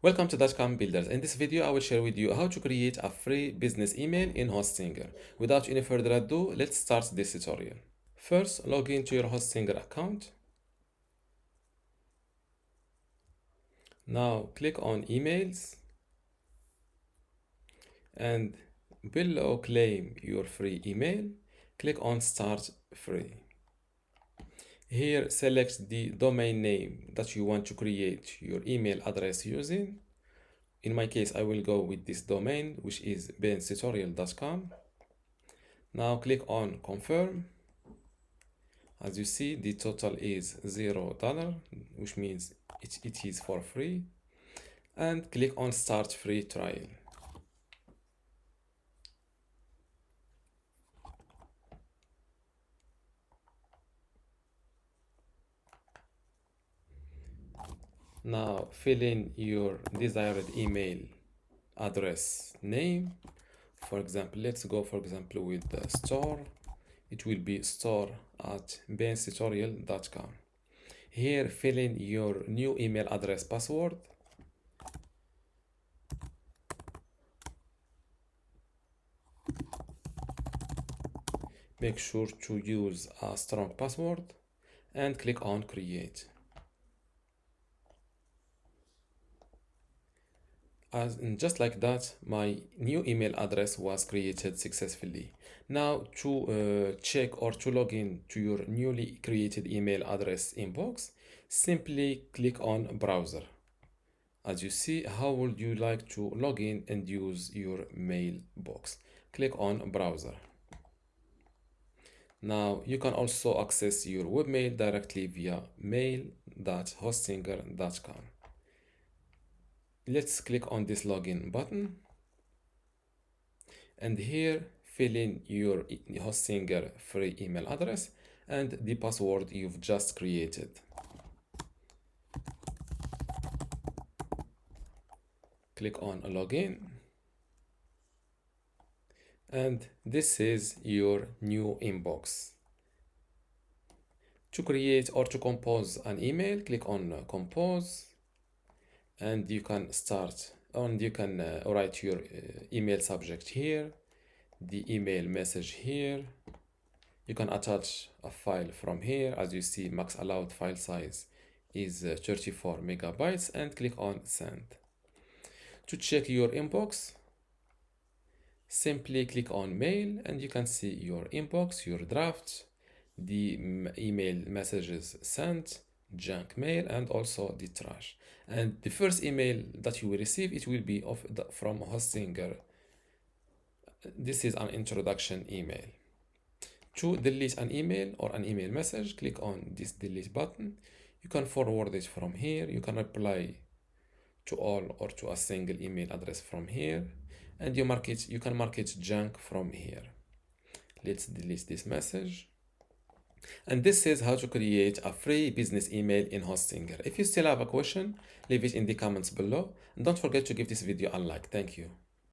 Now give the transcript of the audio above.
Welcome to dotcom builders. In this video, I will share with you how to create a free business email in Hostinger. Without any further ado, let's start this tutorial. First, log into your Hostinger account. Now click on emails and below claim your free email, click on start free. Here, select the domain name that you want to create your email address using. In my case, I will go with this domain, which is benstutorial.com. Now click on confirm. As you see, the total is $0, which means it is for free. And click on start free trial. Now fill in your desired email address name. For example, let's go with the store. It will be store@benstutorial.com. Here, fill in your new email address password. Make sure to use a strong password and click on create. Just like that, my new email address was created successfully. Now to check or to log in to your newly created email address inbox, simply click on browser. As you see, how would you like to log in and use your mailbox? Click on browser. Now you can also access your webmail directly via mail.hostinger.com. Let's click on this login button, and here fill in your Hostinger free email address and the password you've just created. Click on login, and this is your new inbox. To create or to compose an email, click on compose, and you can write your email subject here, the email message here. You can attach a file from here. As you see, max allowed file size is 34 megabytes, and click on send. To check your inbox, simply click on mail, and you can see your inbox, your drafts, the email messages sent, junk mail, and also the trash. And the first email that you will receive, it will be from Hostinger. This is an introduction email. To delete an email or an email message, click on this delete button. You can forward it from here. You can reply to all or to a single email address from here, and you can mark it junk from here. Let's delete this message. And this is how to create a free business email in Hostinger. If you still have a question, leave it in the comments below. And don't forget to give this video a like. Thank you.